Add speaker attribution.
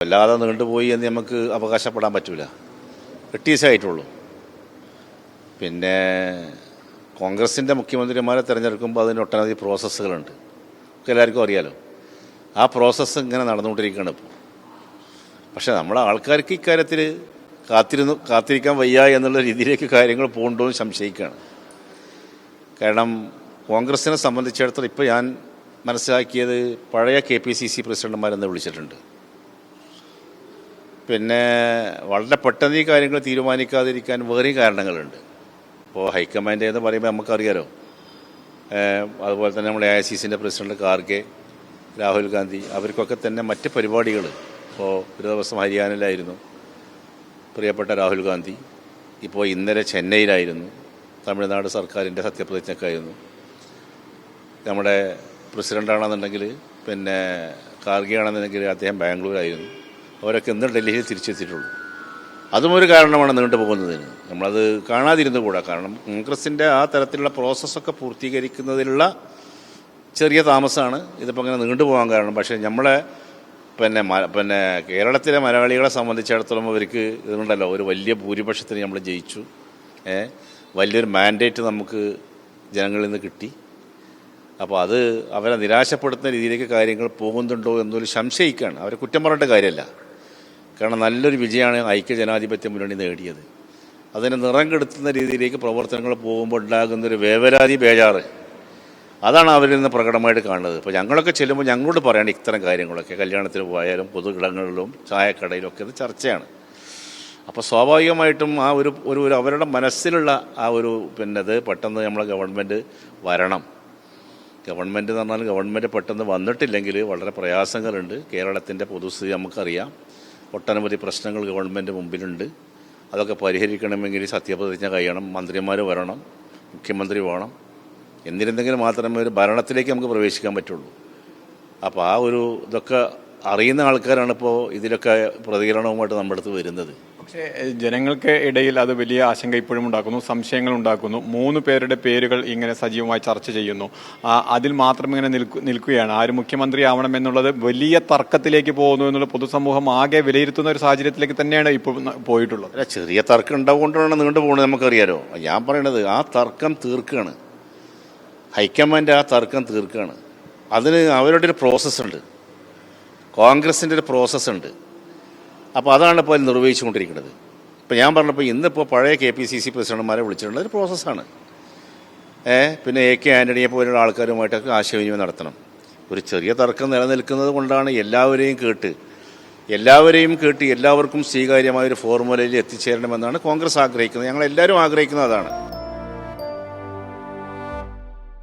Speaker 1: വല്ലാതെ നീണ്ടുപോയി എന്ന് നമുക്ക് അവകാശപ്പെടാൻ പറ്റില്ല. 8 ദിവസമായിട്ടുള്ളൂ. പിന്നെ കോൺഗ്രസിൻ്റെ മുഖ്യമന്ത്രിമാരെ തിരഞ്ഞെടുക്കുമ്പോൾ അതിന് ഒട്ടനവധി പ്രോസസ്സുകളുണ്ട്. എല്ലാവർക്കും അറിയാലോ. ആ പ്രോസസ്സ് ഇങ്ങനെ നടന്നുകൊണ്ടിരിക്കുകയാണ് ഇപ്പോൾ. പക്ഷേ നമ്മളെ ആൾക്കാർക്ക് ഇക്കാര്യത്തിൽ കാത്തിരിക്കാൻ വയ്യ എന്നുള്ള രീതിയിലേക്ക് കാര്യങ്ങൾ പോകുന്നുണ്ടോ എന്ന് സംശയിക്കുകയാണ്. കാരണം കോൺഗ്രസിനെ സംബന്ധിച്ചിടത്തോളം ഇപ്പോൾ ഞാൻ മനസ്സിലാക്കിയത് പഴയ KPCC പ്രസിഡന്റുമാരെന്ന് വിളിച്ചിട്ടുണ്ട്. പിന്നെ വളരെ പെട്ടെന്ന് ഈ കാര്യങ്ങൾ തീരുമാനിക്കാതിരിക്കാൻ വേറെയും കാരണങ്ങളുണ്ട്. ഇപ്പോൾ ഹൈക്കമാൻഡ് എന്ന് പറയുമ്പോൾ നമുക്കറിയാലോ. അതുപോലെ തന്നെ നമ്മുടെ AICCൻ്റെ പ്രസിഡന്റ് ഖാർഗെ, രാഹുൽ ഗാന്ധി, അവർക്കൊക്കെ തന്നെ മറ്റ് പരിപാടികൾ. ഇപ്പോൾ ഒരു ദിവസം ഹരിയാനയിലായിരുന്നു പ്രിയപ്പെട്ട രാഹുൽ ഗാന്ധി. ഇപ്പോൾ ഇന്നലെ ചെന്നൈയിലായിരുന്നു. തമിഴ്നാട് സർക്കാരിൻ്റെ സത്യപ്രതിജ്ഞക്കായിരുന്നു. നമ്മുടെ പ്രസിഡൻ്റാണെന്നുണ്ടെങ്കിൽ പിന്നെ ഖാർഗെ ആണെന്നുണ്ടെങ്കിൽ അദ്ദേഹം ബാംഗ്ലൂരായിരുന്നു. അവരൊക്കെ ഇന്ന് ഡൽഹിയിൽ തിരിച്ചെത്തിയിട്ടുള്ളൂ. അതും ഒരു കാരണമാണ് നീണ്ടു പോകുന്നതിന്. നമ്മളത് കാണാതിരുന്നുകൂടാ. കാരണം കോൺഗ്രസിൻ്റെ ആ തരത്തിലുള്ള പ്രോസസ്സൊക്കെ പൂർത്തീകരിക്കുന്നതിലുള്ള ചെറിയ താമസമാണ് ഇതിപ്പോൾ അങ്ങനെ നീണ്ടുപോകാൻ കാരണം. പക്ഷേ നമ്മളെ പിന്നെ കേരളത്തിലെ മലയാളികളെ സംബന്ധിച്ചിടത്തോളം അവർക്ക് ഇതുകൊണ്ടല്ലോ ഒരു വലിയ ഭൂരിപക്ഷത്തിന് നമ്മൾ ജയിച്ചു. വലിയൊരു മാൻഡേറ്റ് നമുക്ക് ജനങ്ങളിൽ നിന്ന് കിട്ടി. അപ്പോൾ അത് അവരെ നിരാശപ്പെടുത്തുന്ന രീതിയിലേക്ക് കാര്യങ്ങൾ പോകുന്നുണ്ടോ എന്നൊരു സംശയിക്കുകയാണ്. അവരെ കുറ്റം പറഞ്ഞിട്ട് കാര്യമല്ല. കാരണം നല്ലൊരു വിജയമാണ് ഐക്യജനാധിപത്യ മുന്നണി നേടിയത്. അതിനെ നിറം കെടുത്തുന്ന രീതിയിലേക്ക് പ്രവർത്തനങ്ങൾ പോകുമ്പോൾ ഉണ്ടാകുന്നൊരു വേവലാതി, ബേജാറ്, അതാണ് അവരിൽ നിന്ന് പ്രകടമായിട്ട് കാണുന്നത്. ഇപ്പോൾ ഞങ്ങളൊക്കെ ചെല്ലുമ്പോൾ ഞങ്ങളോട് പറയണം ഇത്തരം കാര്യങ്ങളൊക്കെ. കല്യാണത്തിന് പോയാലും പൊതുയിടങ്ങളിലും ചായക്കടയിലും ഒക്കെ ഇത് ചർച്ചയാണ്. അപ്പോൾ സ്വാഭാവികമായിട്ടും ആ ഒരു അവരുടെ മനസ്സിലുള്ള ആ ഒരു ഇത് പെട്ടെന്ന് നമ്മളെ ഗവൺമെൻറ് വരണം. ഗവൺമെൻറ് എന്ന് പറഞ്ഞാൽ ഗവൺമെൻറ് പെട്ടെന്ന് വന്നിട്ടില്ലെങ്കിൽ വളരെ പ്രയാസങ്ങളുണ്ട്. കേരളത്തിൻ്റെ പൊതുസ്ഥിതി നമുക്കറിയാം. ഒട്ടനവധി പ്രശ്നങ്ങൾ ഗവൺമെൻറ് മുമ്പിലുണ്ട്. അതൊക്കെ പരിഹരിക്കണമെങ്കിൽ സത്യപ്രതിജ്ഞ കഴിയണം, മന്ത്രിമാർ വരണം, മുഖ്യമന്ത്രി വേണം. എന്നിരുന്നെങ്കിൽ മാത്രമേ ഒരു ഭരണത്തിലേക്ക് നമുക്ക് പ്രവേശിക്കാൻ പറ്റുള്ളൂ. അപ്പോൾ ആ ഇതൊക്കെ അറിയുന്ന ആൾക്കാരാണ് ഇപ്പോൾ ഇതിലൊക്കെ പ്രതികരണവുമായിട്ട് നമ്മുടെ അടുത്ത് വരുന്നത്.
Speaker 2: പക്ഷേ ജനങ്ങൾക്ക് ഇടയിൽ അത് വലിയ ആശങ്ക ഇപ്പോഴും ഉണ്ടാക്കുന്നു, സംശയങ്ങൾ ഉണ്ടാക്കുന്നു. 3 പേരുടെ പേരുകൾ ഇങ്ങനെ സജീവമായി ചർച്ച ചെയ്യുന്നു. അതിൽ മാത്രം ഇങ്ങനെ നിൽക്കുകയാണ്. ആര് മുഖ്യമന്ത്രി ആവണം എന്നുള്ളത് വലിയ തർക്കത്തിലേക്ക് പോകുന്നു എന്നുള്ള പൊതുസമൂഹം ആകെ വിലയിരുത്തുന്ന ഒരു സാഹചര്യത്തിലേക്ക് തന്നെയാണ് ഇപ്പോൾ പോയിട്ടുള്ളത്.
Speaker 1: അല്ല, ചെറിയ തർക്കം ഉണ്ടാവുകൊണ്ടാണ് നീണ്ടു പോകുന്നത്, നമുക്കറിയാലോ. ഞാൻ പറയണത് ആ തർക്കം തീർക്കുകയാണ് ഹൈക്കമാൻഡ്. ആ തർക്കം തീർക്കുകയാണ്. അതിന് അവരുടെ ഒരു പ്രോസസ്സുണ്ട്, കോൺഗ്രസിൻ്റെ ഒരു പ്രോസസ്സുണ്ട്. അപ്പോൾ അതാണ് ഇപ്പോൾ അതിൽ നിർവഹിച്ചുകൊണ്ടിരിക്കുന്നത്. ഇപ്പോൾ ഞാൻ പറഞ്ഞപ്പോൾ ഇന്നിപ്പോൾ പഴയ KPCC പ്രസിഡന്റുമാരെ വിളിച്ചിട്ടുള്ള ഒരു പ്രോസസ്സാണ്. പിന്നെ AK ആൻ്റണിയെ പോലുള്ള ആൾക്കാരുമായിട്ടൊക്കെ ആശയവിനിമയം നടത്തണം. ഒരു ചെറിയ തർക്കം നിലനിൽക്കുന്നത് കൊണ്ടാണ് എല്ലാവരെയും കേട്ട് എല്ലാവർക്കും സ്വീകാര്യമായൊരു ഫോർമുലയിൽ എത്തിച്ചേരണമെന്നാണ് കോൺഗ്രസ് ആഗ്രഹിക്കുന്നത്. ഞങ്ങളെല്ലാവരും ആഗ്രഹിക്കുന്നത് അതാണ്.